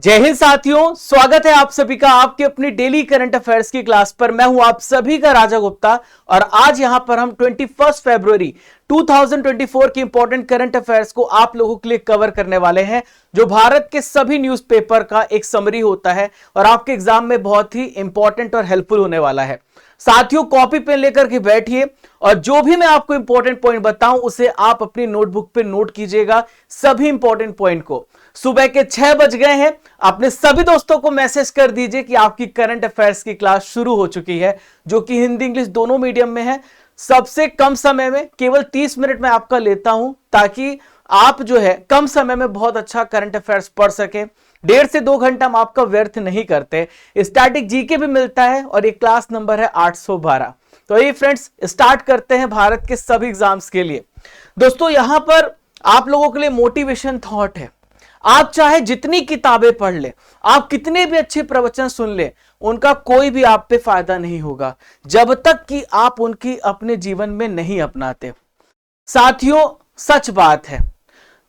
जय हिंद साथियों, स्वागत है आप सभी का आपके अपनी डेली करंट अफेयर्स की क्लास पर। मैं हूं आप सभी का राजा गुप्ता और आज यहां पर हम 21 फरवरी 2024 की इंपॉर्टेंट करंट अफेयर्स को आप लोगों के लिए कवर करने वाले हैं, जो भारत के सभी न्यूज़पेपर का एक समरी होता है और आपके एग्जाम में बहुत ही इंपॉर्टेंट और हेल्पफुल होने वाला है। साथियों, कॉपी पेन लेकर के बैठिए और जो भी मैं आपको इंपॉर्टेंट पॉइंट बताऊं उसे आप अपनी नोटबुक पे नोट कीजिएगा, सभी इंपॉर्टेंट पॉइंट को। सुबह के 6 बज गए हैं, अपने सभी दोस्तों को मैसेज कर दीजिए कि आपकी करंट अफेयर्स की क्लास शुरू हो चुकी है, जो कि हिंदी इंग्लिश दोनों मीडियम में है। सबसे कम समय में केवल 30 मिनट में आपका लेता हूं, ताकि आप जो है कम समय में बहुत अच्छा करंट अफेयर्स पढ़ सके। 1.5 से 2 घंटा हम आपका व्यर्थ नहीं करते। स्टैटिक जीके भी मिलता है और ये क्लास नंबर है 812। तो ये फ्रेंड्स, स्टार्ट करते हैं भारत के सभी एग्जाम्स के लिए। दोस्तों, यहां पर आप लोगों के लिए मोटिवेशन थॉट है। आप चाहे जितनी किताबें पढ़ ले, आप कितने भी अच्छे प्रवचन सुन ले, उनका कोई भी आप पे फायदा नहीं होगा जब तक कि आप उनकी अपने जीवन में नहीं अपनाते। साथियों, सच बात है,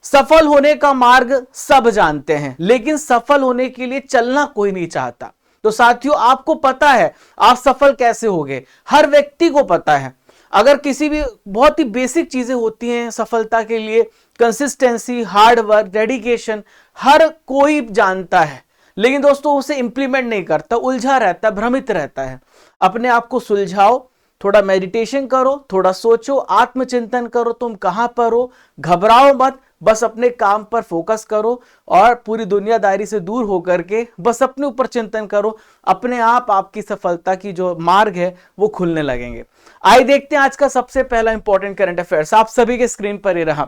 सफल होने का मार्ग सब जानते हैं, लेकिन सफल होने के लिए चलना कोई नहीं चाहता। तो साथियों, आपको पता है आप सफल कैसे होगे, हर व्यक्ति को पता है। अगर किसी भी बहुत ही बेसिक चीजें होती हैं सफलता के लिए, कंसिस्टेंसी, हार्ड वर्क, डेडिकेशन, हर कोई जानता है, लेकिन दोस्तों उसे इंप्लीमेंट नहीं करता, उलझा रहता है, भ्रमित रहता है। अपने आप को सुलझाओ, थोड़ा मेडिटेशन करो, थोड़ा सोचो, आत्मचिंतन करो, तुम कहां पर हो, घबराओ मत, बस अपने काम पर फोकस करो और पूरी दुनियादारी से दूर होकर के बस अपने ऊपर चिंतन करो। अपने आप आपकी सफलता की जो मार्ग है वो खुलने लगेंगे। आइए देखते हैं आज का सबसे पहला इंपॉर्टेंट करंट अफेयर्स, आप सभी के स्क्रीन पर ही रहा।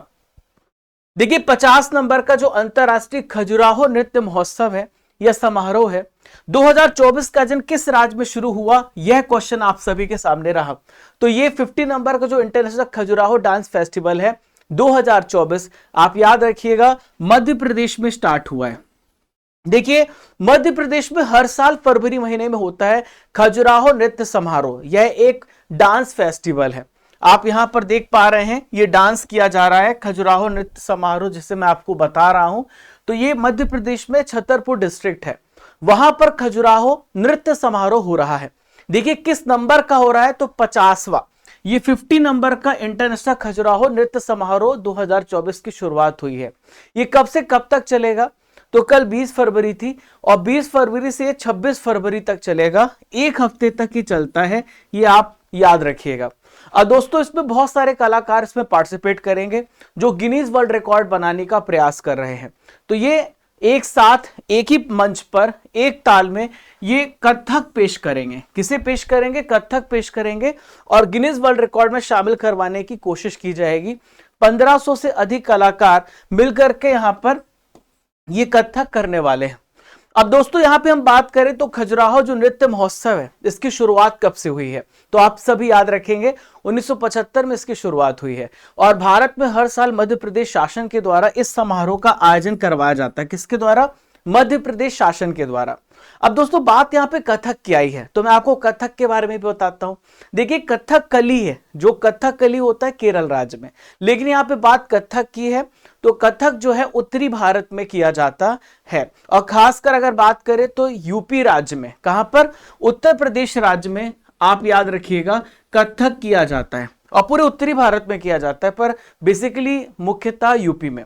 देखिए, 50 नंबर का जो अंतरराष्ट्रीय खजुराहो नृत्य महोत्सव है, यह समारोह है, 2024 का दिन किस राज्य में शुरू हुआ, यह क्वेश्चन आप सभी के सामने रहा। तो ये 50 नंबर का जो इंटरनेशनल खजुराहो डांस फेस्टिवल है 2024, आप याद रखिएगा, मध्य प्रदेश में स्टार्ट हुआ है। देखिए, मध्य प्रदेश में हर साल फरवरी महीने में होता है खजुराहो नृत्य समारोह। यह एक डांस फेस्टिवल है। आप यहां पर देख पा रहे हैं, यह डांस किया जा रहा है, खजुराहो नृत्य समारोह जिसे मैं आपको बता रहा हूं। तो ये मध्य प्रदेश में छतरपुर डिस्ट्रिक्ट है, वहां पर खजुराहो नृत्य समारोह हो रहा है। देखिए किस नंबर का हो रहा है, तो 50वां। ये 50 नंबर का इंटरनेशनल खजुराहो नृत्य समारोह 2024 की शुरुआत हुई है। ये कब से कब तक चलेगा, तो कल 20 फरवरी थी और 20 फरवरी से 26 फरवरी तक चलेगा, एक हफ्ते तक ही चलता है, ये आप याद रखिएगा। और दोस्तों, इसमें बहुत सारे कलाकार इसमें पार्टिसिपेट करेंगे जो गिनीज वर्ल्ड रिकॉर्ड बनाने का प्रयास कर रहे हैं। तो ये एक साथ एक ही मंच पर एक ताल में ये कथक पेश करेंगे। किसे पेश करेंगे, कथक पेश करेंगे और गिनीज वर्ल्ड रिकॉर्ड में शामिल करवाने की कोशिश की जाएगी। 1500 से अधिक कलाकार मिलकर के यहां पर ये कथक करने वाले हैं। अब दोस्तों, यहां पे हम बात करें तो खजुराहो जो नृत्य महोत्सव है, इसकी शुरुआत कब से हुई है, तो आप सभी याद रखेंगे 1975 में इसकी शुरुआत हुई है और भारत में हर साल मध्य प्रदेश शासन के द्वारा इस समारोह का आयोजन करवाया जाता है। किसके द्वारा, मध्य प्रदेश शासन के द्वारा। अब दोस्तों, बात यहां पे कथक की आई है, तो मैं आपको कथक के बारे में भी बताता हूं। देखिए, कथक कली है, जो कथक कली होता है केरल राज्य में, लेकिन यहां पे बात कथक की है, तो कथक जो है उत्तरी भारत में किया जाता है और खासकर अगर बात करें तो यूपी राज्य में, कहां पर, उत्तर प्रदेश राज्य में, आप याद रखिएगा, कथक किया जाता है और पूरे उत्तरी भारत में किया जाता है, पर बेसिकली मुख्यतः यूपी में।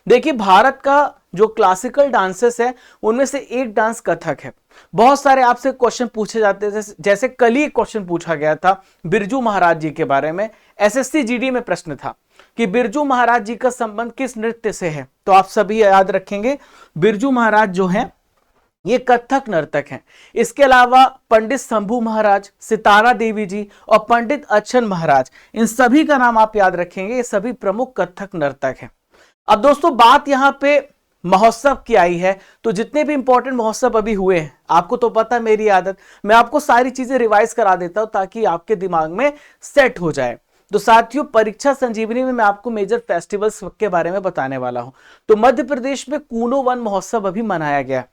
देखिए, भारत का जो क्लासिकल डांसेस है उनमें से एक डांस कथक है। बहुत सारे आपसे क्वेश्चन पूछे जाते हैं, जैसे कल ही क्वेश्चन पूछा गया था बिरजू महाराज जी के बारे में, एसएससी जीडी में प्रश्न था कि बिरजू महाराज जी का संबंध किस नृत्य से है। तो आप सभी याद रखेंगे, बिरजू महाराज जो हैं ये कथक नर्तक हैं। इसके अलावा पंडित शंभू महाराज, सितारा देवी जी और पंडित अच्छन महाराज, इन सभी का नाम आप याद रखेंगे, ये सभी प्रमुख कथक नर्तक हैं। अब दोस्तों, बात यहां पे महोत्सव की आई है, तो जितने भी इंपॉर्टेंट महोत्सव अभी हुए हैं, आपको तो पता है मेरी आदत, मैं आपको सारी चीजें रिवाइज करा देता हूं ताकि आपके दिमाग में सेट हो जाए। तो साथियों, परीक्षा संजीवनी में मैं आपको मेजर फेस्टिवल्स के बारे में बताने वाला हूं। तो मध्य प्रदेश में कूनो वन महोत्सव अभी मनाया गया,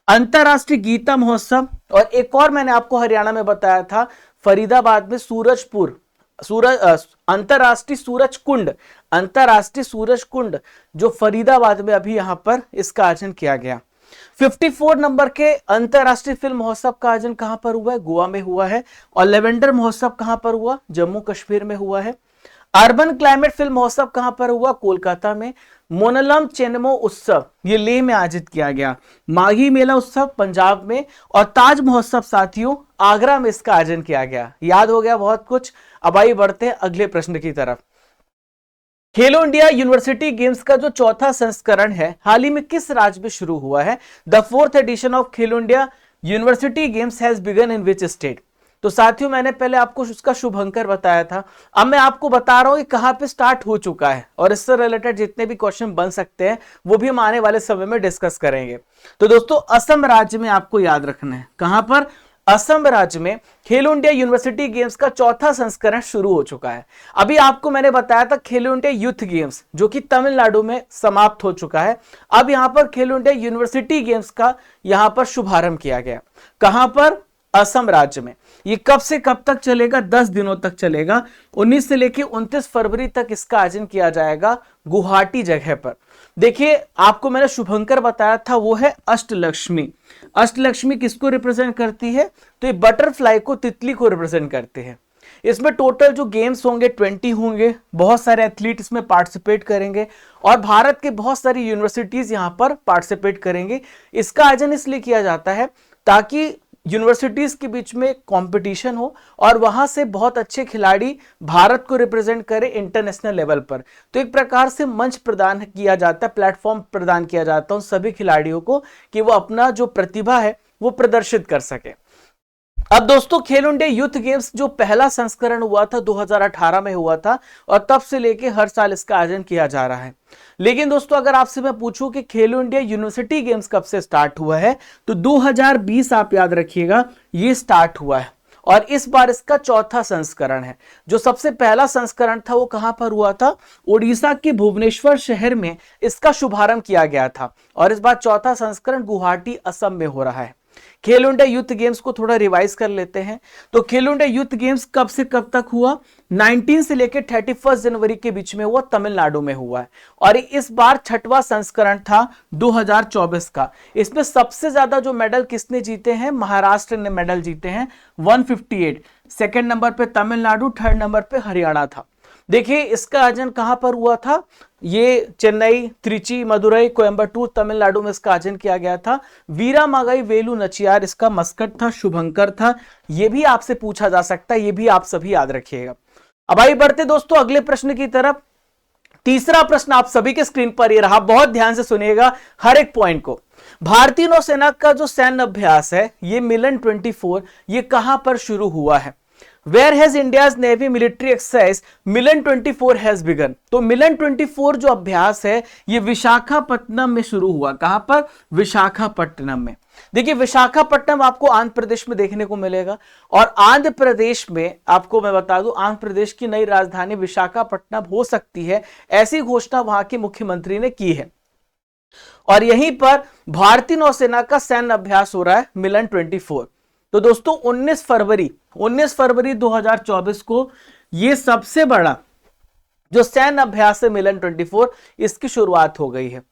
अंतरराष्ट्रीय गीता महोत्सव, और एक और मैंने आपको हरियाणा में बताया था, फरीदाबाद में सूरजपुर अंतरराष्ट्रीय सूरज कुंड जो फरीदाबाद में अभी यहां पर इसका आयोजन किया गया। 54 नंबर के अंतरराष्ट्रीय फिल्म महोत्सव का आयोजन कहां पर हुआ है? गोवा में हुआ है। और लेवेंडर महोत्सव कहां पर हुआ? जम्मू कश्मीर में हुआ है। अर्बन क्लाइमेट फिल्म महोत्सव कहां पर हुआ? कोलकाता में। मोनलम चेनमो उत्सव ये लेह में आयोजित किया गया। माघी मेला उत्सव पंजाब में। और ताज महोत्सव साथियों आगरा में इसका आयोजन किया गया। याद हो गया बहुत कुछ। अब आइए बढ़ते हैं अगले प्रश्न की तरफ। खेलो इंडिया यूनिवर्सिटी गेम्स का जो चौथा संस्करण है हाल ही में किस राज्य में शुरू हुआ है? The fourth edition of Khelo India university games has begin in which state? तो साथियों मैंने पहले आपको उसका शुभंकर बताया था, अब मैं आपको बता रहा हूं कि कहां पे स्टार्ट हो चुका है और इससे रिलेटेड जितने भी क्वेश्चन बन सकते हैं वो भी हम आने वाले समय में डिस्कस करेंगे। तो दोस्तों असम राज्य में आपको याद रखना है, कहां पर? असम राज्य में खेलो इंडिया यूनिवर्सिटी गेम्स का चौथा संस्करण शुरू हो चुका है। अभी आपको मैंने बताया था खेलो इंडिया यूथ गेम्स जो कि तमिलनाडु में समाप्त हो चुका है। अब यहां पर खेलो इंडिया यूनिवर्सिटी गेम्स का यहां पर शुभारंभ किया गया। कहां पर? असम राज्य में। ये कब से कब तक चलेगा? 10 दिनों तक चलेगा। 19 से लेकर 29 फरवरी तक इसका आयोजन किया जाएगा गुवाहाटी जगह पर। देखिए आपको मैंने शुभंकर बताया था वो है अष्टलक्ष्मी। अष्टलक्ष्मी किसको रिप्रेजेंट करती है? तो ये बटरफ्लाई को, तितली को रिप्रेजेंट करते हैं। इसमें टोटल जो गेम्स होंगे 20 होंगे। बहुत सारे एथलीट इसमें पार्टिसिपेट करेंगे और भारत के बहुत सारी यूनिवर्सिटीज यहां पर पार्टिसिपेट करेंगे। इसका आयोजन इसलिए किया जाता है ताकि यूनिवर्सिटीज के बीच में कंपटीशन हो और वहां से बहुत अच्छे खिलाड़ी भारत को रिप्रेजेंट करें इंटरनेशनल लेवल पर। तो एक प्रकार से मंच प्रदान किया जाता है, प्लेटफॉर्म प्रदान किया जाता है उन सभी खिलाड़ियों को कि वो अपना जो प्रतिभा है वो प्रदर्शित कर सके। अब दोस्तों खेलो इंडिया यूथ गेम्स जो पहला संस्करण हुआ था 2018 में हुआ था और तब से लेके हर साल इसका आयोजन किया जा रहा है। लेकिन दोस्तों अगर आपसे मैं पूछूं कि खेलो इंडिया यूनिवर्सिटी गेम्स कब से स्टार्ट हुआ है तो 2020 आप याद रखिएगा ये स्टार्ट हुआ है और इस बार इसका चौथा संस्करण है। जो सबसे पहला संस्करण था वो कहां पर हुआ था? ओडिशा के भुवनेश्वर शहर में इसका शुभारंभ किया गया था और इस बार चौथा संस्करण गुवाहाटी असम में हो रहा है। खेलो इंडिया यूथ गेम्स को थोड़ा रिवाइज कर लेते हैं। तो खेलो इंडिया यूथ गेम्स कब से कब तक हुआ? 19 से लेकर 31 जनवरी के बीच में हुआ, तमिलनाडु में हुआ है और इस बार छठवां संस्करण था 2024 का। इसमें सबसे ज्यादा जो मेडल किसने जीते हैं? महाराष्ट्र ने मेडल जीते हैं 158। सेकंड नंबर पे तमिलनाडु, थर्ड नंबर पे हरियाणा था। देखिए इसका आयोजन कहां पर हुआ था? ये चेन्नई, त्रिची, मदुरई, कोयंबटूर, तमिलनाडु में इसका आयोजन किया गया था। वीरा मागाई वेलु नचियार इसका मस्कट था, शुभंकर था। ये भी आपसे पूछा जा सकता है, ये भी आप सभी याद रखिएगा। अब आइए बढ़ते दोस्तों अगले प्रश्न की तरफ। तीसरा प्रश्न आप सभी के स्क्रीन पर ये रहा, बहुत ध्यान से सुनिएगा हर एक पॉइंट को। भारतीय नौसेना का जो सैन्य अभ्यास है ये मिलन 24 ये कहां पर शुरू हुआ है? Where has India's Navy military exercise Milan 24 has begun? तो मिलन 24 जो अभ्यास है ये विशाखापट्टनम में शुरू हुआ। कहां पर? विशाखापट्टनम में। देखिए विशाखापट्टनम आपको आंध्र प्रदेश में देखने को मिलेगा और आंध्र प्रदेश में आपको मैं बता दूं आंध्र प्रदेश की नई राजधानी विशाखापट्टनम हो सकती है, ऐसी घोषणा वहां के मुख्यमंत्री ने की है। और यहीं पर भारतीय नौसेना का सैन्य अभ्यास हो रहा है मिलन 24। तो दोस्तों 19 फरवरी 2024 को यह सबसे बड़ा जो सैन्य अभ्यास है मिलन 24 इसकी शुरुआत हो गई है।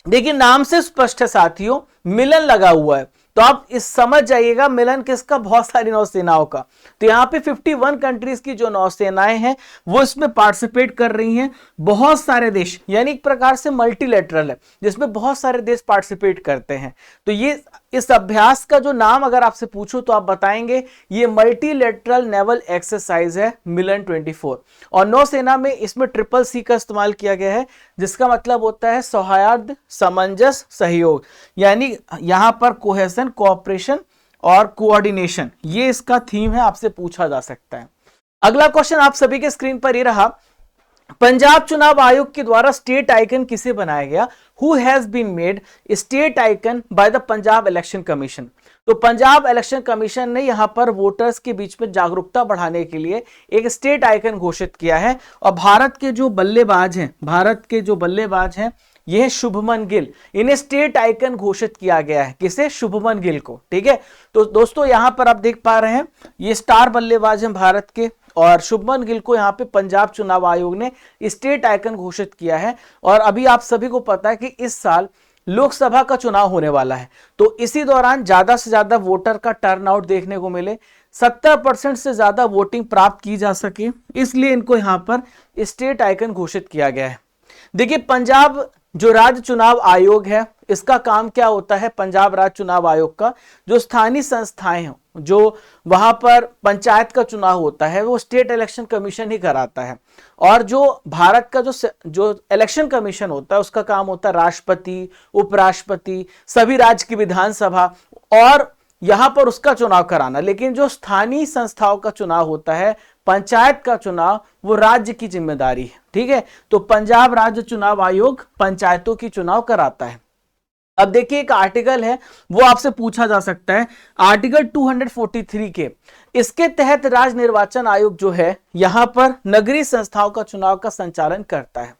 देखिए नाम से स्पष्ट है साथियों, मिलन लगा हुआ है तो आप इस समझ जाइएगा मिलन किसका? बहुत सारी नौसेनाओं का। तो यहाँ पे 51 कंट्रीज की जो नौसेनाएं हैं वो इसमें पार्टिसिपेट कर रही हैं। बहुत सारे देश, यानी एक प्रकार से मल्टीलेटरल है जिसमें बहुत सारे देश पार्टिसिपेट करते हैं। तो ये इस अभ्यास का जो नाम अगर आपसे पूछो तो आप बताएंगे ये मल्टीलेटरल नेवल एक्सरसाइज है मिलन 24। और नौसेना में इसमें CCC का इस्तेमाल किया गया है जिसका मतलब होता है सौहार्द, सामंजस्य, सहयोग, यानी यहां पर कोहेशन, कोऑपरेशन और कोऑर्डिनेशन, ये इसका थीम है, आपसे पूछा जा सकता है। अगला क्वेश्चन आप सभी के स्क्रीन पर ये रहा, पंजाब चुनाव आयोग के द्वारा स्टेट आइकन किसे बनाया गया? Who has been made state icon by the Punjab election commission? तो पंजाब इलेक्शन कमीशन ने यहां पर वोटर्स के बीच में जागरूकता बढ़ाने के लिए एक स्टेट आइकन घोषित किया है और भारत के जो बल्लेबाज हैं यह है शुभमन गिल, इन्हें स्टेट आइकन घोषित किया गया है। किसे? शुभमन गिल को। ठीक है, तो दोस्तों यहां पर आप देख पा रहे हैं ये स्टार बल्लेबाज हैं भारत के और शुभमन गिल को यहाँ पे पंजाब चुनाव आयोग ने स्टेट आइकन घोषित किया है। और अभी आप सभी को पता है कि इस साल लोकसभा का चुनाव होने वाला है, तो इसी दौरान ज्यादा से ज्यादा वोटर का टर्नआउट देखने को मिले, 70% से ज्यादा वोटिंग प्राप्त की जा सके, इसलिए इनको यहां पर स्टेट आइकन घोषित किया गया है। देखिए, पंजाब जो राज्य चुनाव आयोग है, इसका काम क्या होता है? पंजाब राज्य चुनाव आयोग का जो स्थानीय संस्थाएं हैं, जो वहां पर पंचायत का चुनाव होता है, वो स्टेट इलेक्शन कमीशन ही कराता है। और जो भारत का जो इलेक्शन कमीशन होता है, उसका काम होता है राष्ट्रपति, उपराष्ट्रपति, सभी राज्य की विधानसभा और यहां पर उसका चुनाव कराना। लेकिन जो स्थानीय संस्थाओं का चुनाव होता है, पंचायत का चुनाव, वो राज्य की जिम्मेदारी है। ठीक है, तो पंजाब राज्य चुनाव आयोग पंचायतों की चुनाव कराता है। अब देखिए, एक आर्टिकल है, वो आपसे पूछा जा सकता है, आर्टिकल 243 के, इसके तहत राज्य निर्वाचन आयोग जो है यहां पर नगरीय संस्थाओं का चुनाव का संचालन करता है।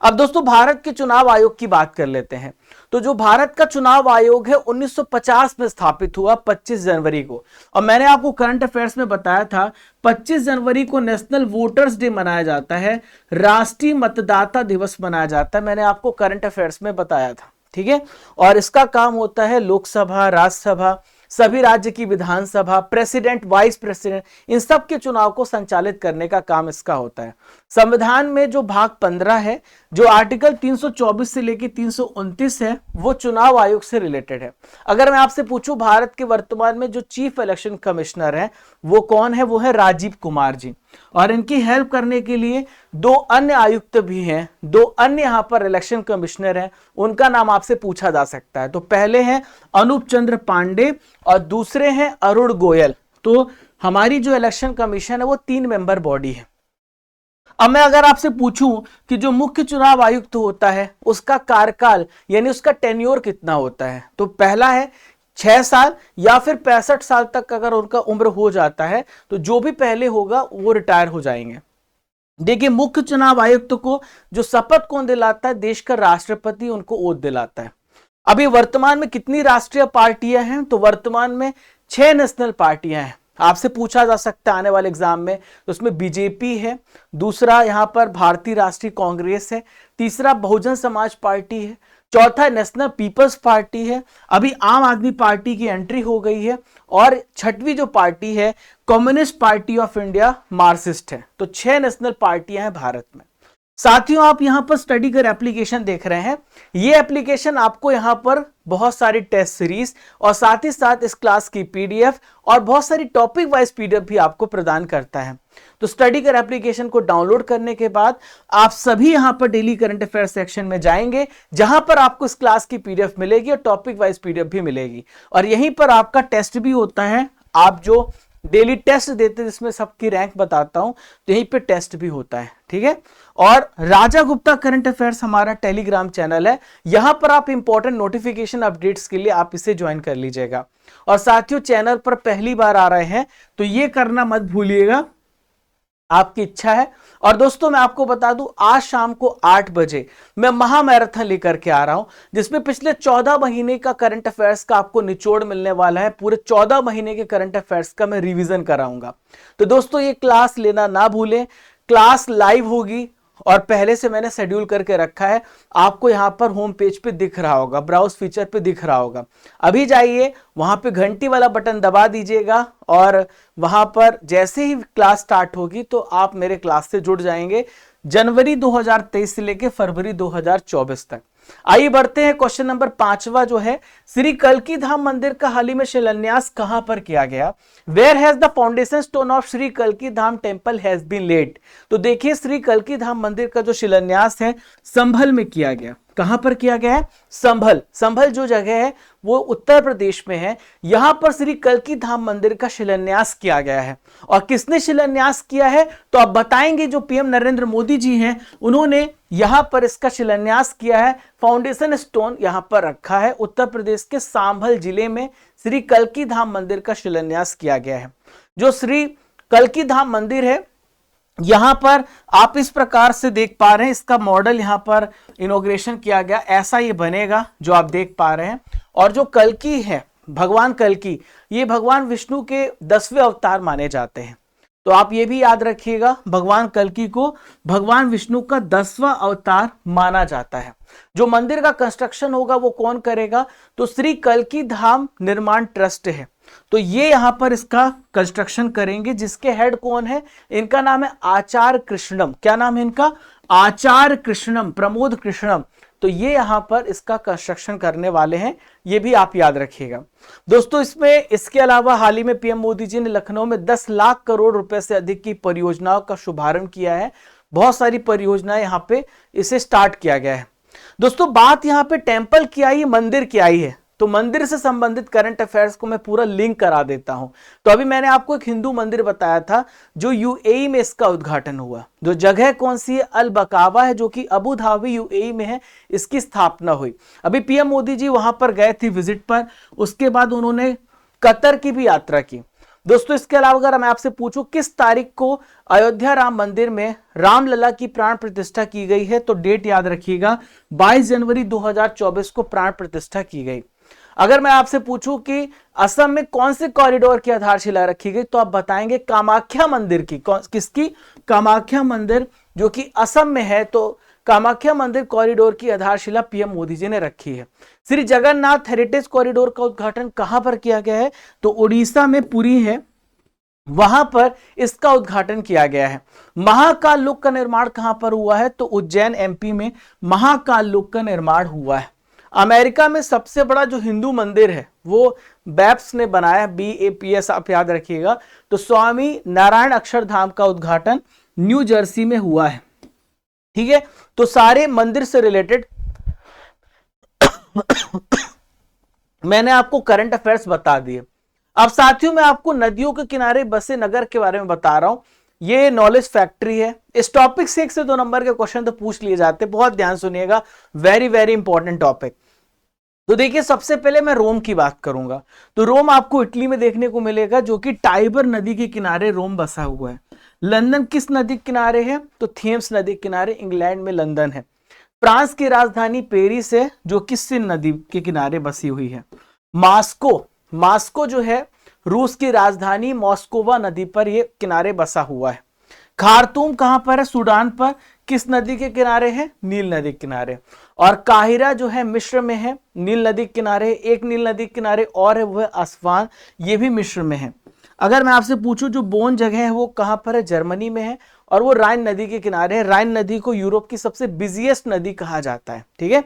अब दोस्तों, भारत के चुनाव आयोग की बात कर लेते हैं। तो जो भारत का चुनाव आयोग है 1950 में स्थापित हुआ 25 जनवरी को। और मैंने आपको करंट अफेयर्स में बताया था 25 जनवरी को नेशनल वोटर्स डे मनाया जाता है, राष्ट्रीय मतदाता दिवस मनाया जाता है, मैंने आपको करंट अफेयर्स में बताया था। ठीक है, और इसका काम होता है लोकसभा, राज्यसभा, सभी राज्य की विधानसभा, प्रेसिडेंट, वाइस प्रेसिडेंट, इन सब के चुनाव को संचालित करने का काम इसका होता है। संविधान में जो भाग 15 है, जो आर्टिकल 324 से लेकर 329 है, वो चुनाव आयोग से रिलेटेड है। अगर मैं आपसे पूछूं, भारत के वर्तमान में जो चीफ इलेक्शन कमिश्नर है वो कौन है? वो है राजीव कुमार जी। और इनकी हेल्प करने के लिए दो अन्य आयुक्त भी हैं, दो अन्य यहां पर इलेक्शन कमिश्नर हैं, उनका नाम आपसे पूछा जा सकता है। तो पहले हैं अनूप चंद्र पांडे और दूसरे हैं अरुण गोयल। तो हमारी जो इलेक्शन कमीशन है वो 3 मेंबर बॉडी है। अब मैं अगर आपसे पूछूं कि जो मुख्य चुनाव आयुक्त होता है उसका कार्यकाल यानी उसका टेन्योर कितना होता है, तो पहला है 6 साल या फिर 65 साल तक अगर उनका उम्र हो जाता है तो जो भी पहले होगा वो रिटायर हो जाएंगे। देखिए, मुख्य चुनाव आयुक्त को जो शपथ कौन दिलाता है? देश का राष्ट्रपति उनको ओथ दिलाता है। अभी वर्तमान में कितनी राष्ट्रीय पार्टियां हैं? तो वर्तमान में 6 नेशनल पार्टियां हैं। आपसे पूछा जा सकता है आने वाले एग्जाम में, तो उसमें बीजेपी है, दूसरा यहां पर भारतीय राष्ट्रीय कांग्रेस है, तीसरा बहुजन समाज पार्टी है, चौथा नेशनल पीपल्स पार्टी है, अभी आम आदमी पार्टी की एंट्री हो गई है, और छठवीं जो पार्टी है communist party of India, Marxist है। तो 6 नेशनल पार्टियां हैं भारत में। साथियों, आप यहां पर स्टडी कर एप्लीकेशन देख रहे हैं। ये एप्लीकेशन आपको यहां पर बहुत सारी टेस्ट सीरीज और साथ ही साथ इस क्लास की पीडीएफ और बहुत सारी टॉपिक वाइज पीडीएफ भी आपको प्रदान करता है। तो स्टडी कर एप्लीकेशन को डाउनलोड करने के बाद आप सभी यहां पर डेली करंट अफेयर सेक्शन में जाएंगे, जहां पर आपको इस क्लास की पीडीएफ मिलेगी और टॉपिक वाइज पीडीएफ भी मिलेगी। और यहीं पर आपका टेस्ट भी होता है। आप जो डेली टेस्ट देते हैं जिसमें सबकी रैंक बताता हूं, तो यहीं पे टेस्ट भी होता है। ठीक है, और राजा गुप्ता करंट अफेयर्स हमारा टेलीग्राम चैनल है, यहां पर आप इंपॉर्टेंट नोटिफिकेशन अपडेट्स के लिए आप इसे ज्वाइन कर लीजिएगा। और साथियों, चैनल पर पहली बार आ रहे हैं तो ये करना मत भूलिएगा, आपकी इच्छा है। और दोस्तों, मैं आपको बता दूं, आज शाम को 8 बजे मैं महामैराथन लेकर के आ रहा हूं, जिसमें पिछले 14 महीने का करंट अफेयर्स का आपको निचोड़ मिलने वाला है। पूरे 14 महीने के करंट अफेयर्स का मैं रिवीजन कराऊंगा। तो दोस्तों, ये क्लास लेना ना भूलें। क्लास लाइव होगी और पहले से मैंने शेड्यूल करके रखा है, आपको यहां पर होम पेज पे दिख रहा होगा, ब्राउज फीचर पे दिख रहा होगा। अभी जाइए, वहां पे घंटी वाला बटन दबा दीजिएगा और वहां पर जैसे ही क्लास स्टार्ट होगी तो आप मेरे क्लास से जुड़ जाएंगे, जनवरी 2023 से लेकर फरवरी 2024 तक। आइए बढ़ते हैं, क्वेश्चन नंबर 5वां जो है, श्री कल्की धाम मंदिर का हाल ही में शिलान्यास कहां पर किया गया? Where has the foundation stone of Shri कल्की Dham temple has been laid? तो देखिए, श्री कल्की धाम मंदिर का जो शिलान्यास है संभल में किया गया। कहां पर किया गया है? संभल। संभल जो जगह है वो उत्तर प्रदेश में है। यहां पर श्री कल्की धाम मंदिर का शिलान्यास किया गया है। और किसने शिलान्यास किया है? तो आप बताएंगे, जो पीएम नरेंद्र मोदी जी हैं उन्होंने यहां पर इसका शिलान्यास किया है। फाउंडेशन स्टोन यहां पर रखा है। उत्तर प्रदेश के संभल जिले में श्री कल्की धाम मंदिर का शिलान्यास किया गया है। जो श्री कल्की धाम मंदिर है, यहां पर आप इस प्रकार से देख पा रहे हैं, इसका मॉडल यहां पर इनॉग्रेशन किया गया, ऐसा ये बनेगा जो आप देख पा रहे हैं। और जो कल्की है, भगवान कल्की, ये भगवान विष्णु के 10वें अवतार माने जाते हैं। तो तो आप ये भी याद रखिएगा, भगवान कल्कि को भगवान विष्णु का 10वां अवतार माना जाता है। जो मंदिर का कंस्ट्रक्शन होगा वो कौन करेगा, तो श्री कल्कि धाम निर्माण ट्रस्ट है, तो ये यहां पर इसका कंस्ट्रक्शन करेंगे। जिसके हेड कौन है, इनका नाम है आचार्य कृष्णम। क्या नाम है इनका, आचार्य कृष्णम, प्रमोद कृष्णम। तो ये यहां पर इसका कंस्ट्रक्शन करने वाले हैं, ये भी आप याद रखिएगा दोस्तों। इसमें इसके अलावा हाल ही में पीएम मोदी जी ने लखनऊ में 10 लाख करोड़ रुपए से अधिक की परियोजनाओं का शुभारंभ किया है। बहुत सारी परियोजनाएं यहां पे इसे स्टार्ट किया गया है दोस्तों। बात यहां पे टेंपल की आई, मंदिर की आई है, तो मंदिर से संबंधित करंट अफेयर्स को मैं पूरा लिंक करा देता हूं। तो अभी मैंने आपको एक हिंदू मंदिर बताया था जो यूएई में इसका उद्घाटन हुआ। जो जगह कौन सी है, अल बकावा है, जो कि अबू धाबी यूएई में है, इसकी स्थापना हुई। अभी पीएम मोदी जी वहां पर गए थे विजिट पर, उसके बाद उन्होंने कतर की भी यात्रा की दोस्तों। इसके अलावा अगर मैं आपसे पूछूं किस तारीख को अयोध्या राम मंदिर में रामलला की प्राण प्रतिष्ठा की गई है, तो डेट याद रखिएगा 22 जनवरी 2024 को प्राण प्रतिष्ठा की गई। अगर मैं आपसे पूछूं कि असम में कौन से कॉरिडोर की आधारशिला रखी गई, तो आप बताएंगे कामाख्या मंदिर की। किसकी, कामाख्या मंदिर जो कि असम में है। तो कामाख्या मंदिर कॉरिडोर की आधारशिला पीएम मोदी जी ने रखी है। श्री जगन्नाथ हेरिटेज कॉरिडोर का उद्घाटन कहां पर किया गया है, तो उड़ीसा में पुरी है, वहां पर इसका उद्घाटन किया गया है। महाकाल लोक का निर्माण कहां पर हुआ है, तो उज्जैन एमपी में महाकाल लोक का निर्माण हुआ है। अमेरिका में सबसे बड़ा जो हिंदू मंदिर है वो बैप्स ने बनाया, BAPS आप याद रखिएगा। तो स्वामी नारायण अक्षरधाम का उद्घाटन न्यू जर्सी में हुआ है। ठीक है, तो सारे मंदिर से रिलेटेड मैंने आपको करंट अफेयर्स बता दिए। अब साथियों मैं आपको नदियों के किनारे बसे नगर के बारे में बता रहा हूं। ये नॉलेज फैक्ट्री है। इस टॉपिक से 1 से 2 नंबर के क्वेश्चन तो पूछ लिए जाते, बहुत ध्यान सुनिएगा, वेरी वेरी इंपॉर्टेंट टॉपिक। तो देखिए सबसे पहले मैं रोम की बात करूंगा। तो रोम आपको इटली में देखने को मिलेगा, जो कि टाइबर नदी के किनारे रोम बसा हुआ है। लंदन किस नदी के किनारे है, तो थेम्स नदी के किनारे, इंग्लैंड में लंदन है। फ्रांस की राजधानी पेरिस है, जो कि सीन नदी के किनारे बसी हुई है। मास्को जो है रूस की राजधानी मॉस्कोवा नदी पर ये किनारे बसा हुआ है। खार्तूम कहां पर है, सूडान पर, किस नदी के किनारे है, नील नदी के किनारे। और काहिरा जो है मिस्र में है, नील नदी के किनारे। एक नील नदी के किनारे और है, वो है अस्वान, ये भी मिस्र में है। अगर मैं आपसे पूछूं जो बोन जगह है वो कहां पर है, जर्मनी में है, और वो राइन नदी के किनारे है। राइन नदी को यूरोप की सबसे बिजिएस्ट नदी कहा जाता है। ठीक है,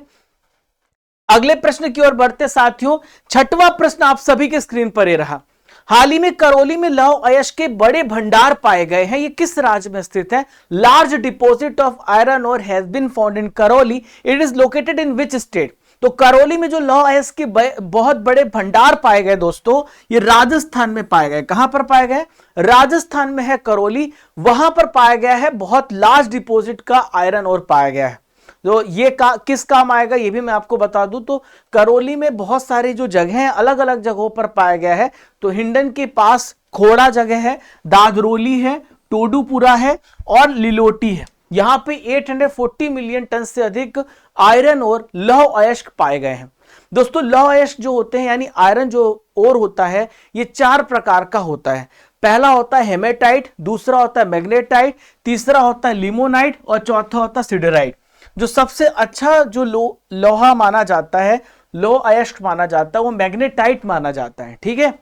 अगले प्रश्न की ओर बढ़ते साथियों। 6वां प्रश्न आप सभी के स्क्रीन पर ये रहा। हाल ही में करौली में लौह अयस्क के बड़े भंडार पाए गए हैं, ये किस राज्य में स्थित है। Large deposit of iron ore has been found in Karauli, it is located in which state. तो करौली में जो लौह अयस्क के बहुत बड़े भंडार पाए गए दोस्तों, ये राजस्थान में पाए गए। कहां पर पाए गए, राजस्थान में है करौली, वहां पर पाया गया है बहुत लार्ज डिपॉजिट का आयरन ओर पाया गया है। तो ये किस काम आएगा ये भी मैं आपको बता दूं। तो करौली में बहुत सारी जो जगह हैं अलग अलग जगहों पर पाया गया है। तो हिंडन के पास खोड़ा जगह है, दादरोली है, टोडूपुरा है और लिलोटी है। यहां पे 840 मिलियन टन से अधिक आयरन और लौह अयस्क पाए गए हैं। दोस्तों लौह अयस्क जो होते हैं यानी आयरन जो ओर होता है, ये 4 प्रकार का होता है। पहला होता है हेमेटाइट, दूसरा होता है मैग्नेटाइट, तीसरा होता है लिमोनाइट और चौथा होता है सिडराइट। जो सबसे अच्छा जो लोहा माना जाता है, लौह अयस्क माना जाता है, वो मैग्नेटाइट माना जाता है। ठीक है,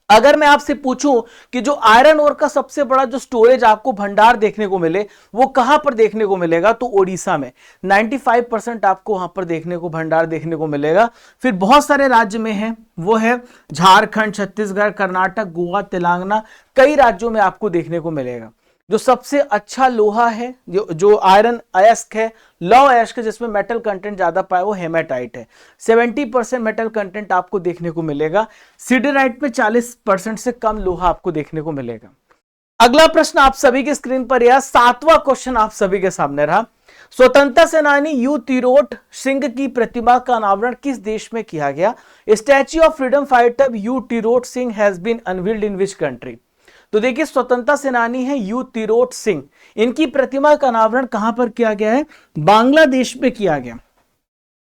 अगर मैं आपसे पूछूं कि जो आयरन ओर का सबसे बड़ा जो स्टोरेज आपको भंडार देखने को मिले वो कहां पर देखने को मिलेगा, तो ओडिशा में 95% आपको वहां पर देखने को भंडार देखने को मिलेगा। फिर बहुत सारे राज्य में है, वो है झारखंड, छत्तीसगढ़, कर्नाटक, गोवा, तेलंगाना, कई राज्यों में आपको देखने को मिलेगा। जो सबसे अच्छा लोहा है, जो आयरन अयस्क है, लौह अयस्क जिसमें मेटल कंटेंट ज्यादा पाए, वो हेमेटाइट है। 70% मेटल कंटेंट आपको देखने को मिलेगा। सिडराइट में 40% से कम लोहा आपको देखने को मिलेगा। अगला प्रश्न आप सभी के स्क्रीन पर यह 7वां क्वेश्चन आप सभी के सामने रहा। स्वतंत्रता सेनानी यू तिरोट सिंह की प्रतिमा का अनावरण किस देश में किया गया। Statue of freedom fighter U Tirot Singh has been unveiled in which country. तो देखिए स्वतंत्रता सेनानी है यू तिरोट सिंह, इनकी प्रतिमा का अनावरण कहां पर किया गया है, बांग्लादेश में किया गया।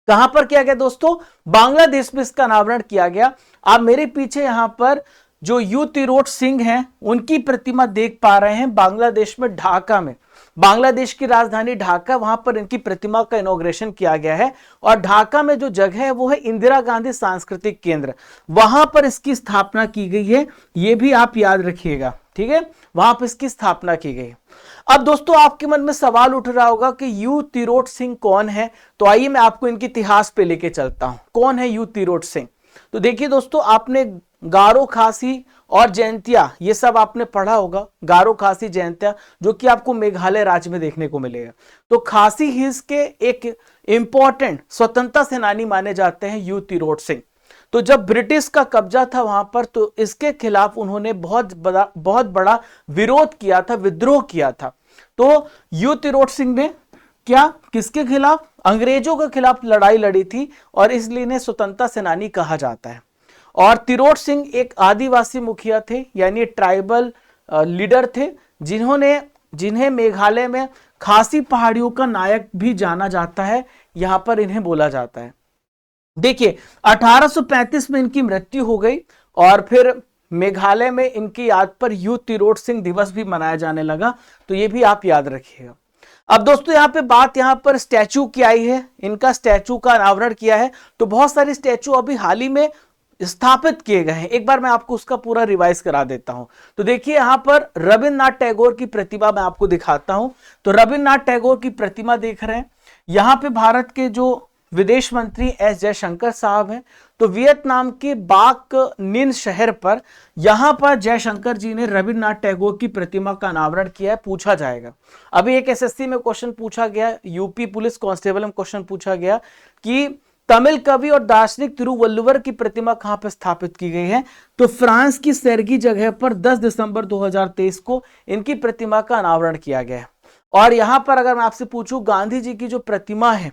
कहां पर किया गया दोस्तों, बांग्लादेश में इसका अनावरण किया गया। आप मेरे पीछे यहां पर जो यू तिरोट सिंह हैं उनकी प्रतिमा देख पा रहे हैं बांग्लादेश में ढाका में। बांग्लादेश की राजधानी ढाका, वहां पर इनकी प्रतिमा का इनॉग्रेशन किया गया है। और ढाका में जो जगह है वो है इंदिरा गांधी सांस्कृतिक केंद्र, वहां पर इसकी स्थापना की गई है। ये भी आप याद रखिएगा, ठीक है, वहां पर इसकी स्थापना की गई। अब दोस्तों आपके मन में सवाल उठ रहा होगा कि यू तिरोट सिंह कौन है, तो आइए मैं आपको इनके इतिहास पे लेके चलता हूं। कौन है यू तिरोट सिंह? तो देखिए दोस्तों, आपने गारो, खासी और जयंतिया ये सब आपने पढ़ा होगा। गारो, खासी, जयंतिया जो कि आपको मेघालय राज्य में देखने को मिलेगा। तो खासी हिल्स के एक इंपॉर्टेंट स्वतंत्रता सेनानी माने जाते हैं यू तिरोट सिंह। तो जब ब्रिटिश का कब्जा था वहां पर, तो इसके खिलाफ उन्होंने बहुत बड़ा विरोध किया था, विद्रोह किया था। तो यू तिरोट सिंह ने क्या, किसके खिलाफ? अंग्रेजों के खिलाफ लड़ाई लड़ी थी और इसलिए इन्हें स्वतंत्रता सेनानी कहा जाता है। और तिरोट सिंह एक आदिवासी मुखिया थे, यानी ट्राइबल लीडर थे, जिन्हें मेघालय में खासी पहाड़ियों का नायक भी जाना जाता है, यहां पर इन्हें बोला जाता है। देखिए 1835 में इनकी मृत्यु हो गई और फिर मेघालय में इनकी याद पर यू तिरोट सिंह दिवस भी मनाया जाने लगा। तो ये भी आप याद रखिएगा। अब दोस्तों यहाँ पे बात यहाँ पर स्टैचू की आई है, इनका स्टैचू का अनावरण किया है। तो बहुत सारे स्टैचू अभी हाल ही में स्थापित किए गए हैं, एक बार मैं आपको उसका पूरा रिवाइज करा देता हूं। तो देखिए यहाँ पर रविन्द्रनाथ टैगोर की प्रतिमा मैं आपको दिखाता हूं। तो रविन्द्रनाथ टैगोर की प्रतिमा देख रहे हैं। यहाँ पे भारत के जो विदेश मंत्री एस जयशंकर साहब हैं, तो वियतनाम के बाक निन शहर पर यहां पर जयशंकर जी ने रविन्द्रनाथ टैगोर की प्रतिमा का अनावरण किया है। पूछा जाएगा, अभी एक एसएससी में क्वेश्चन पूछा गया, यूपी पुलिस कांस्टेबल में क्वेश्चन पूछा गया कि तमिल कवि और दार्शनिक तिरुवल्लुवर की प्रतिमा कहां पर स्थापित की गई है? तो फ्रांस की सेर्गी जगह पर 10 दिसंबर 2023 को इनकी प्रतिमा का अनावरण किया गया है। और यहां पर अगर मैं आपसे पूछूं गांधी जी की जो प्रतिमा है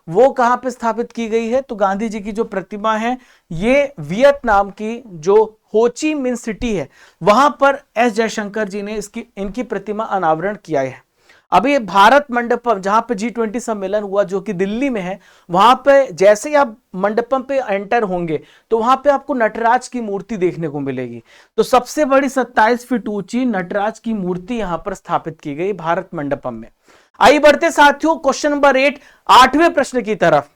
वो कहां पे स्थापित की गई है? तो गांधी जी की जो प्रतिमा है ये वियतनाम की जो होची मिन सिटी है वहां पर एस जयशंकर जी ने इनकी प्रतिमा अनावरण किया है। अभी भारत मंडपम जहां पे G20 सम्मेलन हुआ जो कि दिल्ली में है, वहां पे जैसे ही आप मंडपम पे एंटर होंगे तो वहां पे आपको नटराज की मूर्ति देखने को मिलेगी। तो सबसे बड़ी 27 फीट ऊंची नटराज की मूर्ति यहां पर स्थापित की गई भारत मंडपम में। आइए बढ़ते साथियों क्वेश्चन नंबर 8, 8वें प्रश्न की तरफ।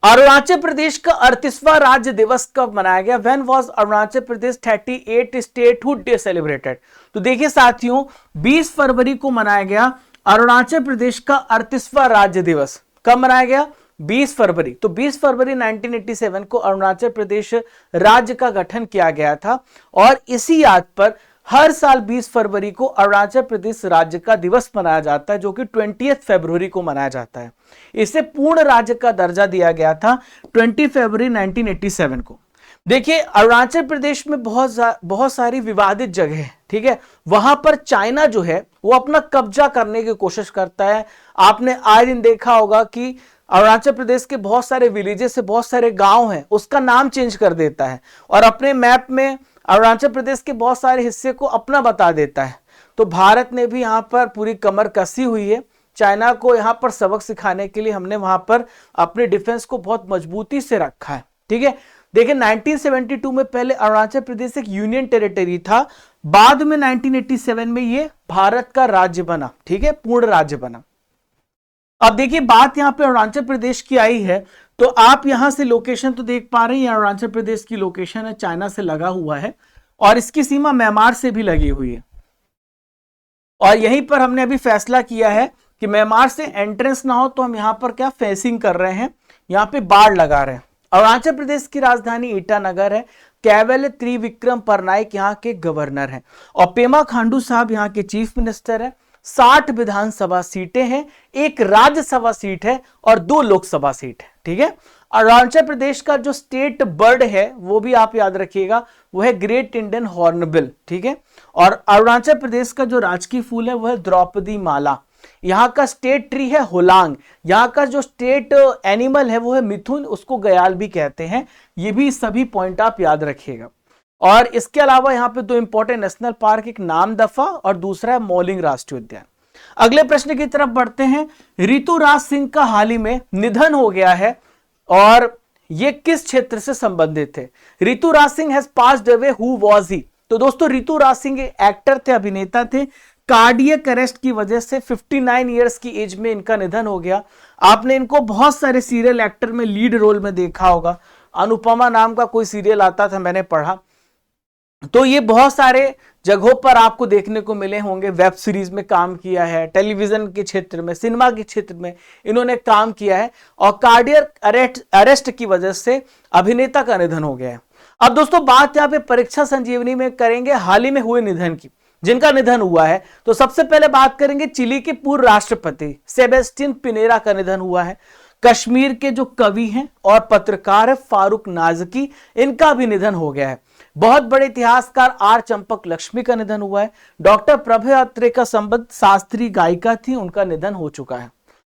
अरुणाचल प्रदेश का 38वां राज्य दिवस कब मनाया गया? When was Arunachal Pradesh 38 statehood day celebrated? तो देखिए साथियों 20 फरवरी को मनाया गया अरुणाचल प्रदेश का 38वां राज्य दिवस। कब मनाया गया? 20 फरवरी। तो 20 फरवरी 1987 को अरुणाचल प्रदेश राज्य का गठन किया गया था और इसी याद पर हर साल 20 फरवरी को अरुणाचल प्रदेश राज्य का दिवस मनाया जाता है, जो कि 20 फरवरी को मनाया जाता है। इसे पूर्ण राज्य का दर्जा दिया गया था 20 फरवरी 1987 को। देखिए अरुणाचल प्रदेश में बहुत सारी विवादित जगह है, ठीक है। वहां पर चाइना जो है वो अपना कब्जा करने की कोशिश करता है। आपने आए दिन देखा होगा कि अरुणाचल प्रदेश के बहुत सारे विलेजेस से बहुत सारे गांव हैं उसका नाम चेंज कर देता है और अपने मैप में अरुणाचल प्रदेश के बहुत सारे हिस्से को अपना बता देता है। तो भारत ने भी यहाँ पर पूरी कमर कसी हुई है। चाइना को यहाँ पर सबक सिखाने के लिए हमने वहां पर अपने डिफेंस को बहुत मजबूती से रखा है, ठीक है। देखिए 1972 में पहले अरुणाचल प्रदेश एक यूनियन टेरिटरी था, बाद में 1987 में ये भारत का राज्य बना, ठीक है, पूर्ण राज्य बना। अब देखिए बात यहाँ पे अरुणाचल प्रदेश की आई है, तो आप यहां से लोकेशन तो देख पा रहे हैं, अरुणाचल प्रदेश की लोकेशन है, चाइना से लगा हुआ है और इसकी सीमा म्यांमार से भी लगी हुई है। और यहीं पर हमने अभी फैसला किया है कि म्यांमार से एंट्रेंस ना हो, तो हम यहां पर क्या फेंसिंग कर रहे हैं, यहां पे बाड़ लगा रहे हैं। अरुणाचल प्रदेश की राजधानी ईटानगर है। केवल त्रिविक्रम परनाइक यहाँ के गवर्नर हैं और पेमा खांडू साहब यहाँ के चीफ मिनिस्टर है। 60 विधानसभा सीटें हैं, एक राज्यसभा सीट है और 2 लोकसभा सीट है, ठीक है। अरुणाचल प्रदेश का जो स्टेट बर्ड है वो भी आप याद रखिएगा, वो है ग्रेट इंडियन हॉर्नबिल, ठीक है। और अरुणाचल प्रदेश का जो राजकीय फूल है वो है द्रौपदी माला। यहाँ का स्टेट ट्री है होलांग। यहाँ का जो स्टेट एनिमल है वो है मिथुन, उसको गयाल भी कहते हैं। ये भी सभी पॉइंट आप याद रखिएगा। और इसके अलावा यहाँ पे 2 इंपॉर्टेंट नेशनल पार्क, एक नामदफा और दूसरा है मौलिंग राष्ट्रीय उद्यान। अगले प्रश्न की तरफ बढ़ते हैं। ऋतुराज सिंह का हाल ही में निधन हो गया है और ये किस क्षेत्र से संबंधित थे? Rituraj Singh has passed away, who was he? तो दोस्तों ऋतुराज सिंह एक्टर थे, अभिनेता थे। कार्डियक अरेस्ट की वजह से 59 इयर्स की एज में इनका निधन हो गया। आपने इनको बहुत सारे सीरियल एक्टर में लीड रोल में देखा होगा। अनुपमा नाम का कोई सीरियल आता था, मैंने पढ़ा, तो ये बहुत सारे जगहों पर आपको देखने को मिले होंगे। वेब सीरीज में काम किया है, टेलीविजन के क्षेत्र में, सिनेमा के क्षेत्र में इन्होंने काम किया है, और कार्डियक अरेस्ट की वजह से अभिनेता का निधन हो गया है। अब दोस्तों बात यहाँ पे परीक्षा संजीवनी में करेंगे हाल ही में हुए निधन की, जिनका निधन हुआ है। तो सबसे पहले बात करेंगे चिली के पूर्व राष्ट्रपति सेबेस्टियन पिनेरा का निधन हुआ है। कश्मीर के जो कवि हैं और पत्रकार है फारूक नाजकी, इनका भी निधन हो गया है। बहुत बड़े इतिहासकार आर चंपक लक्ष्मी का निधन हुआ है। डॉक्टर प्रभा अत्रे का संबंध शास्त्रीय गायिका थी, उनका निधन हो चुका है।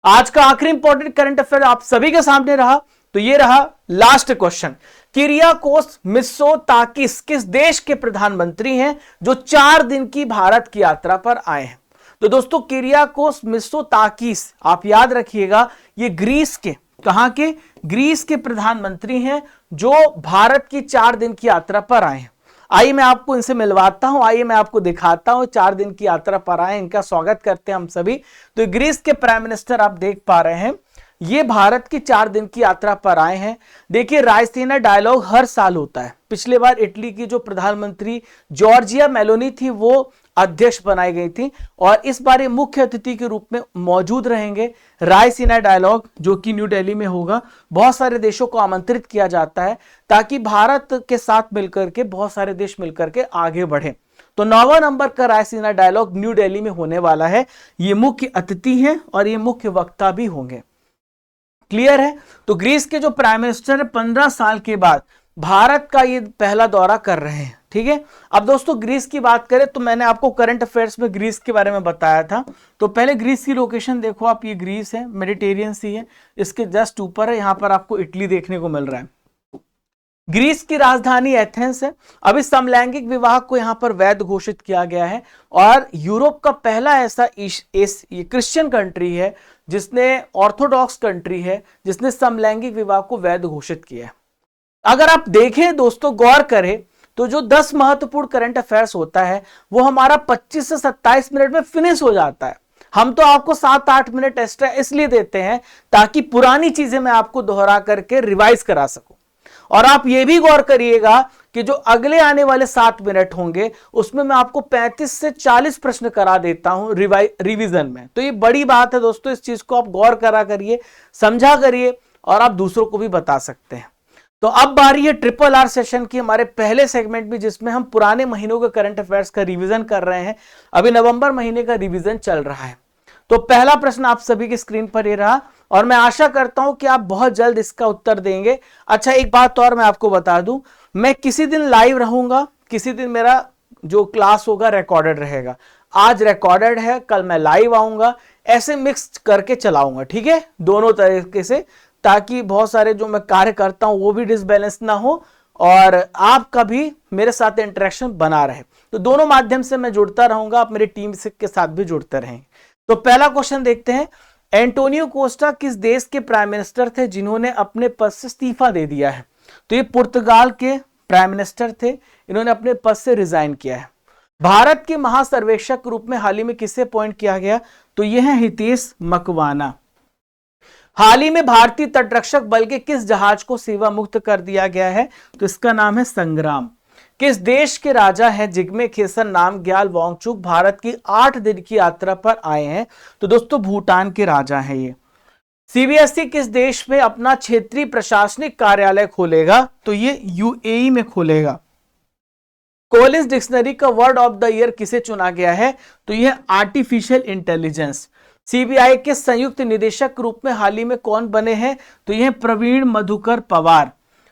आज का आखिरी इंपॉर्टेंट करंट अफेयर आप सभी के सामने रहा, तो ये रहा लास्ट क्वेश्चन। किरियाकोस मित्सोताकिस किस देश के प्रधानमंत्री हैं जो 4 दिन की भारत की यात्रा पर आए हैं? तो दोस्तों किरियाकोस मित्सोताकिस आप याद रखिएगा, ये ग्रीस के, कहां के? ग्रीस के प्रधानमंत्री हैं जो भारत की 4 दिन की यात्रा पर आए हैं। आइए मैं आपको इनसे मिलवाता हूं, आइए मैं आपको दिखाता हूं। 4 दिन की यात्रा पर आए, इनका स्वागत करते हैं हम सभी। तो ग्रीस के प्राइम मिनिस्टर आप देख पा रहे हैं, ये भारत की 4 दिन की यात्रा पर आए हैं। देखिए रायसीना डायलॉग हर साल होता है। पिछले बार इटली की जो प्रधानमंत्री जॉर्जिया मेलोनी थी वो अध्यक्ष बनाई गई थी, और इस बार ये मुख्य अतिथि के रूप में मौजूद रहेंगे। रायसीना डायलॉग जो कि न्यू दिल्ली में होगा, बहुत सारे देशों को आमंत्रित किया जाता है ताकि भारत के साथ मिलकर के बहुत सारे देश मिलकर के आगे बढ़े। तो 9वां नंबर का रायसीना डायलॉग न्यू दिल्ली में होने वाला है। ये मुख्य अतिथि हैं और ये मुख्य वक्ता भी होंगे। क्लियर है? तो ग्रीस के जो प्राइम मिनिस्टर 15 साल के बाद भारत का ये पहला दौरा कर रहे हैं। ठीक है, अब दोस्तों ग्रीस की बात करें तो मैंने आपको करंट अफेयर्स में ग्रीस के बारे में बताया था। तो पहले ग्रीस की लोकेशन देखो आप, ये ग्रीस है, मेडिटेरियन सी है, इसके जस्ट ऊपर है, यहां पर आपको इटली देखने को मिल रहा है। ग्रीस की राजधानी एथेंस है। अभी समलैंगिक विवाह को यहां पर वैध घोषित किया गया है, और यूरोप का पहला ऐसा ये क्रिश्चियन कंट्री है जिसने, ऑर्थोडॉक्स कंट्री है जिसने समलैंगिक विवाह को वैध घोषित किया है। अगर आप देखें दोस्तों, गौर करें, तो जो 10 महत्वपूर्ण करंट अफेयर्स होता है वो हमारा 25 से 27 मिनट में फिनिश हो जाता है। हम तो आपको 7-8 मिनट एक्स्ट्रा इसलिए देते हैं ताकि पुरानी चीजें मैं आपको दोहरा करके रिवाइज करा सकूं। और आप ये भी गौर करिएगा कि जो अगले आने वाले 7 मिनट होंगे उसमें मैं आपको 35 से 40 प्रश्न करा देता हूं रिवीजन में। तो ये बड़ी बात है दोस्तों, इस चीज को आप गौर करा करिए, समझा करिए, और आप दूसरों को भी बता सकते हैं। तो अब बारी है RRR सेशन की, हमारे पहले सेगमेंट में, जिसमें हम पुराने महीनों के करंट अफेयर्स का रिवीजन कर रहे हैं। अभी नवंबर महीने का रिवीजन चल रहा है। तो पहला प्रश्न आप सभी की स्क्रीन पर ये रहा, और मैं आशा करता हूं कि आप बहुत जल्द इसका उत्तर देंगे। अच्छा, एक बात और मैं आपको बता दूं, मैं किसी दिन लाइव रहूंगा, किसी दिन मेरा जो क्लास होगा रिकॉर्डेड रहेगा। आज रिकॉर्डेड है, कल मैं लाइव आऊंगा, ऐसे मिक्स करके चलाऊंगा। ठीक है, दोनों तरीके से, ताकि बहुत सारे जो मैं कार्य करता हूं वो भी डिसबैलेंस ना हो और आपका भी मेरे साथ इंटरेक्शन बना रहे। तो दोनों माध्यम से मैं जुड़ता रहूंगा, आप मेरी टीम के साथ भी जुड़ते रहेंगे। तो पहला क्वेश्चन देखते हैं, एंटोनियो कोस्टा किस देश के प्राइम मिनिस्टर थे जिन्होंने अपने पद से इस्तीफा दे दिया है? तो ये पुर्तगाल के प्राइम मिनिस्टर थे, इन्होंने अपने पद से रिजाइन किया है। भारत के महासर्वेक्षक के रूप में हाल ही में किसे अपॉइंट किया गया? तो यह है हितेश मकवाना। हाल ही में भारतीय तटरक्षक बल के किस जहाज को सेवा मुक्त कर दिया गया है? तो इसका नाम है संग्राम। किस देश के राजा है जिग्मे खेसर नामग्याल वांगचुक भारत की 8 दिन की यात्रा पर आए हैं? तो दोस्तों भूटान के राजा हैं ये। सीबीएसई किस देश में अपना क्षेत्रीय प्रशासनिक कार्यालय खोलेगा? तो ये यूएई में खोलेगा। कॉलिंस डिक्शनरी का वर्ड ऑफ द ईयर किसे चुना गया है? तो यह आर्टिफिशियल इंटेलिजेंस। सीबीआई के संयुक्त निदेशक के रूप में हाल ही में कौन बने हैं? तो यह प्रवीण मधुकर पवार।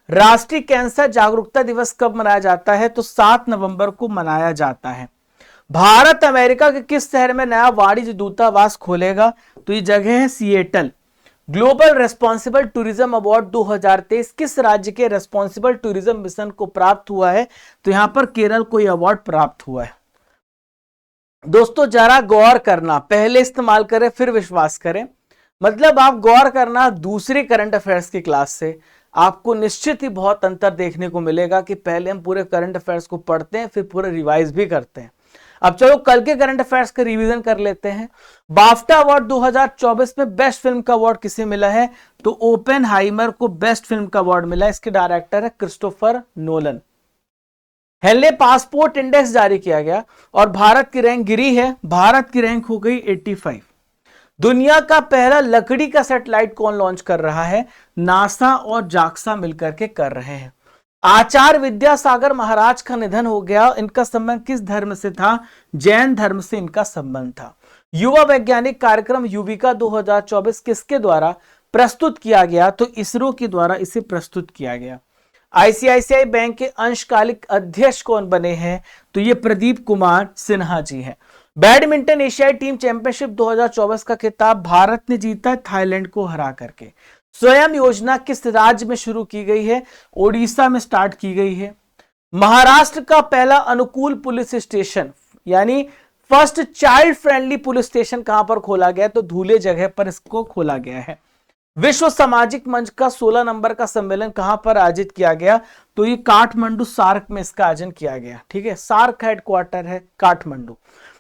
राष्ट्रीय कैंसर जागरूकता दिवस कब मनाया जाता है? तो 7 नवंबर को मनाया जाता है। भारत अमेरिका के किस शहर में नया वाणिज्य दूतावास खोलेगा? तो ये जगह है Seattle. Global responsible tourism award 2023 किस राज्य के रेस्पॉन्सिबल टूरिज्म मिशन को प्राप्त हुआ है? तो यहां पर केरल को यह अवार्ड प्राप्त हुआ है। दोस्तों जरा गौर करना, पहले इस्तेमाल करें फिर विश्वास करें। मतलब आप गौर करना दूसरे करंट अफेयर्स की क्लास से, आपको निश्चित ही बहुत अंतर देखने को मिलेगा कि पहले हम पूरे करंट अफेयर्स को पढ़ते हैं फिर पूरे रिवाइज भी करते हैं। अब चलो कल के करंट अफेयर्स का रिवीजन कर लेते हैं। बाफ्टा अवार्ड 2024 में बेस्ट फिल्म का अवार्ड किसे मिला है? तो ओपेनहाइमर को बेस्ट फिल्म का अवार्ड मिला है। इसके डायरेक्टर है Christopher Nolan. Henley passport index जारी किया गया और भारत की रैंक गिरी है। भारत की रैंक हो गई 85। दुनिया का पहला लकड़ी का सैटेलाइट कौन लॉन्च कर रहा है? नासा और जाक्सा मिलकर के कर रहे हैं। आचार्य विद्यासागर महाराज का निधन हो गया। इनका संबंध किस धर्म से था? जैन धर्म से इनका संबंध था। युवा वैज्ञानिक कार्यक्रम युविका 2024 किसके द्वारा प्रस्तुत किया गया? तो इसरो के द्वारा इसे प्रस्तुत किया गया। आईसीआईसीआई बैंक के अंशकालिक अध्यक्ष कौन बने हैं? तो ये प्रदीप कुमार सिन्हा जी हैं। बैडमिंटन एशियाई टीम चैंपियनशिप 2024 का खिताब भारत ने जीता थाईलैंड को हरा करके। स्वयं योजना किस राज्य में शुरू की गई है? ओडिशा में स्टार्ट की गई है। महाराष्ट्र का पहला अनुकूल पुलिस स्टेशन यानी first child friendly police station कहां पर खोला गया? तो धूले जगह पर इसको खोला गया है। विश्व सामाजिक मंच का 16 नंबर का सम्मेलन कहां पर आयोजित किया गया? तो ये काठमांडू सार्क में इसका आयोजन किया गया। ठीक है, सार्क हेडक्वार्टर है काठमांडू।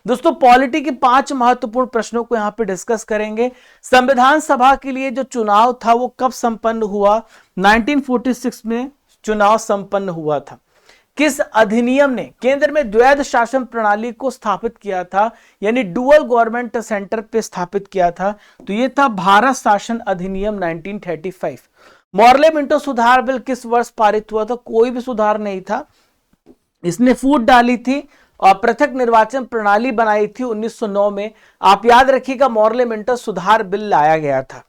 दोस्तों पॉलिटी के 5 महत्वपूर्ण प्रश्नों को यहां पे डिस्कस करेंगे। संविधान सभा के लिए जो चुनाव था वो कब संपन्न हुआ? 1946 में चुनाव संपन्न हुआ था। किस अधिनियम ने केंद्र में द्वैध शासन प्रणाली को स्थापित किया था यानी डुअल गवर्नमेंट सेंटर पे स्थापित किया था? तो ये था भारत शासन अधिनियम 1935। मॉर्ले मिंटो सुधार बिल किस वर्ष पारित हुआ था? कोई भी सुधार नहीं था, इसने फूट डाली थी और पृथक निर्वाचन प्रणाली बनाई थी 1909 में। आप याद रखिएगा मॉर्ले मिंटो सुधार बिल लाया गया था।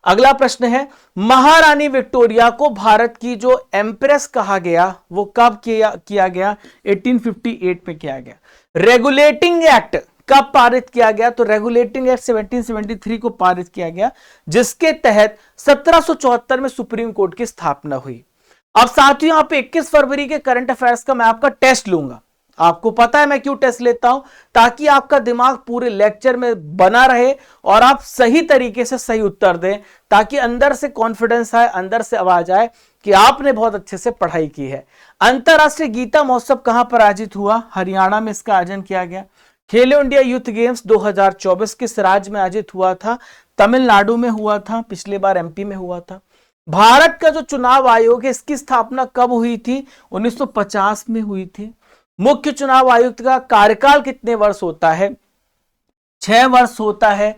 अगला प्रश्न है महारानी विक्टोरिया को भारत की जो एम्प्रेस कहा गया वो कब किया गया? 1858 में किया गया। रेगुलेटिंग एक्ट कब पारित किया गया? तो रेगुलेटिंग एक्ट 1773 को पारित किया गया, जिसके तहत 1774 में सुप्रीम कोर्ट की स्थापना हुई। अब साथियों यहां पे 21 फरवरी के करंट अफेयर्स का मैं आपका टेस्ट लूंगा। आपको पता है मैं क्यों टेस्ट लेता हूं? ताकि आपका दिमाग पूरे लेक्चर में बना रहे और आप सही तरीके से सही उत्तर दें, ताकि अंदर से कॉन्फिडेंस आए, अंदर से आवाज आए कि आपने बहुत अच्छे से पढ़ाई की है। अंतरराष्ट्रीय गीता महोत्सव कहां पर आयोजित हुआ? हरियाणा में इसका आयोजन किया गया। खेलो इंडिया यूथ गेम्स 2024 किस राज्य में आयोजित हुआ था? तमिलनाडु में हुआ था, पिछली बार एमपी में हुआ था। भारत का जो चुनाव आयोग है इसकी स्थापना कब हुई थी? 1950 में हुई थी। मुख्य चुनाव आयुक्त का कार्यकाल कितने वर्ष होता है? 6 वर्ष होता है।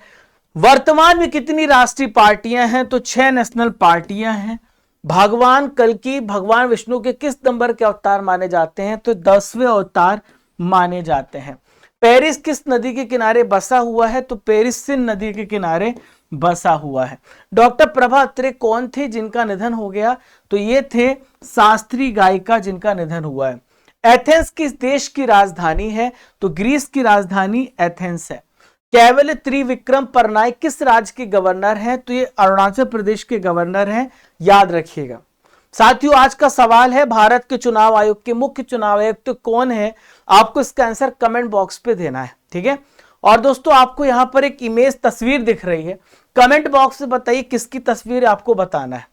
वर्तमान में कितनी राष्ट्रीय पार्टियां हैं? तो 6 नेशनल पार्टियां हैं। भगवान कल्कि भगवान विष्णु के किस नंबर के अवतार माने जाते हैं? तो 10वें अवतार माने जाते हैं। पेरिस किस नदी के किनारे बसा हुआ है? तो पेरिस सिंध नदी के किनारे बसा हुआ है। डॉक्टर प्रभा अत्रे कौन थे जिनका निधन हो गया? तो ये थे शास्त्रीय गायिका जिनका निधन हुआ है। एथेंस किस देश की राजधानी है? तो ग्रीस की राजधानी एथेंस है। केवल त्रिविक्रम परनाइक किस राज्य के गवर्नर हैं? तो ये अरुणाचल प्रदेश के गवर्नर हैं, याद रखिएगा। साथियों आज का सवाल है भारत के चुनाव आयोग के मुख्य चुनाव आयुक्त तो कौन है? आपको इसका आंसर कमेंट बॉक्स पे देना है, ठीक है। और दोस्तों आपको यहां पर एक इमेज तस्वीर दिख रही है, कमेंट बॉक्स में बताइए किसकी तस्वीर आपको बताना है।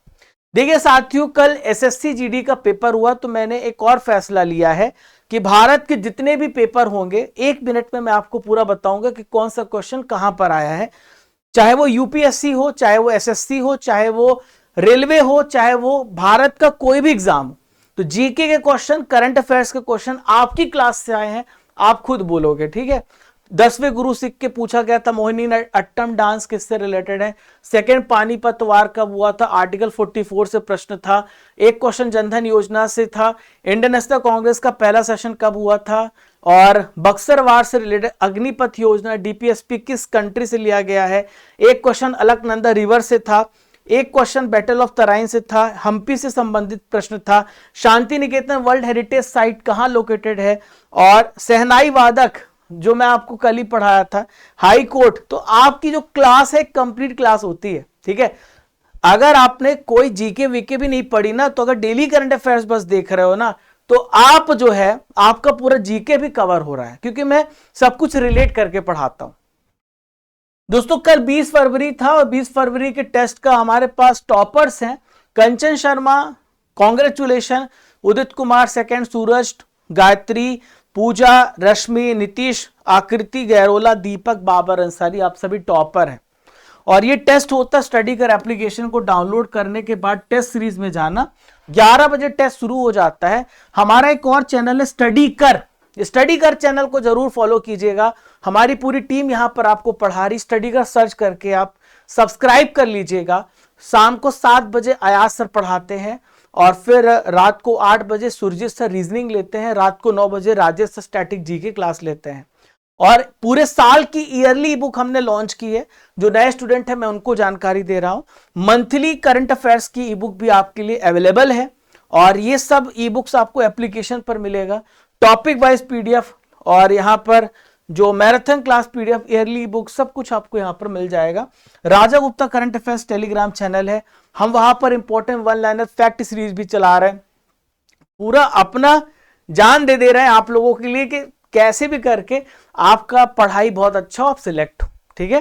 देखिए साथियों कल एसएससी जीडी का पेपर हुआ तो मैंने एक और फैसला लिया है कि भारत के जितने भी पेपर होंगे 1 मिनट में मैं आपको पूरा बताऊंगा कि कौन सा क्वेश्चन कहां पर आया है, चाहे वो यूपीएससी हो, चाहे वो एसएससी हो, चाहे वो रेलवे हो, चाहे वो भारत का कोई भी एग्जाम हो। तो जीके के क्वेश्चन, करंट अफेयर्स के क्वेश्चन आपकी क्लास से आए हैं, आप खुद बोलोगे, ठीक है। 10वें गुरु सिख के पूछा गया था मोहिनी अट्टम डांस किससे रिलेटेड है। सेकंड पानीपत वार कब हुआ था, आर्टिकल 44 से प्रश्न था। एक क्वेश्चन जनधन योजना से था। इंडियन नेशनल कांग्रेस का पहला सेशन कब हुआ था, और बक्सर वार से रिलेटेड अग्निपथ योजना डीपीएसपी किस कंट्री से लिया गया है। एक क्वेश्चन अलकनंदा रिवर से था। एक क्वेश्चन बैटल ऑफ तराइन से था, हम्पी से संबंधित प्रश्न था। Shanti Niketan world heritage site कहां लोकेटेड है, और सहनाई वादक जो मैं आपको कल ही पढ़ाया था, हाई कोर्ट। तो आपकी जो क्लास है कंप्लीट क्लास होती है, ठीक है। अगर आपने कोई जीके वीके भी नहीं पढ़ी ना, तो अगर डेली करंट अफेयर्स बस देख रहे हो ना, तो आप जो है आपका पूरा जीके भी कवर हो रहा है, क्योंकि मैं सब कुछ रिलेट करके पढ़ाता हूं। दोस्तों कल 20 फरवरी था और 20 फरवरी के टेस्ट का हमारे पास टॉपर्स हैं कंचन शर्मा कॉन्ग्रेचुलेशन, उदित कुमार सेकंड, सूरज, गायत्री, पूजा, रश्मि, नीतीश, आकृति गैरोला, दीपक, बाबर अंसारी, आप सभी टॉपर हैं। और ये टेस्ट होता है स्टडी कर एप्लीकेशन को डाउनलोड करने के बाद टेस्ट सीरीज में जाना, 11 बजे टेस्ट शुरू हो जाता है। हमारा एक और चैनल है स्टडी कर चैनल को जरूर फॉलो कीजिएगा। हमारी पूरी टीम यहां पर आपको पढ़ा रही, स्टडी कर सर्च करके आप सब्सक्राइब कर लीजिएगा। शाम को 7 बजे अयाज सर पढ़ाते हैं और फिर रात को 8 बजे सुरजीत सर रीजनिंग लेते हैं, रात को 9 बजे Rajesh sir static GK class लेते हैं। और पूरे साल की ईयरली बुक हमने लॉन्च की है, जो नए स्टूडेंट है मैं उनको जानकारी दे रहा हूं। मंथली करंट अफेयर्स की ई बुक भी आपके लिए अवेलेबल है और ये सब ई बुक्स आपको एप्लीकेशन पर मिलेगा, टॉपिक वाइज पीडीएफ और यहां पर जो marathon class PDF, yearly book, सब कुछ आपको यहां पर मिल जाएगा। Raja Gupta current affairs Telegram channel है, हम वहां पर important one liner fact series भी चला रहे हैं। पूरा अपना जान दे रहे हैं आप लोगों के लिए कि कैसे भी करके आपका पढ़ाई बहुत अच्छा हो, आप सिलेक्ट हो। ठीक है,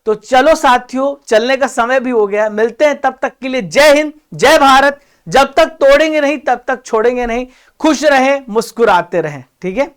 तो चलो साथियों, चलने का समय भी हो गया, मिलते हैं तब तक के लिए। जय हिंद, जय भारत। जब तक तोड़ेंगे नहीं तब तक छोड़ेंगे नहीं। खुश रहें, मुस्कुराते रहें। ठीक है।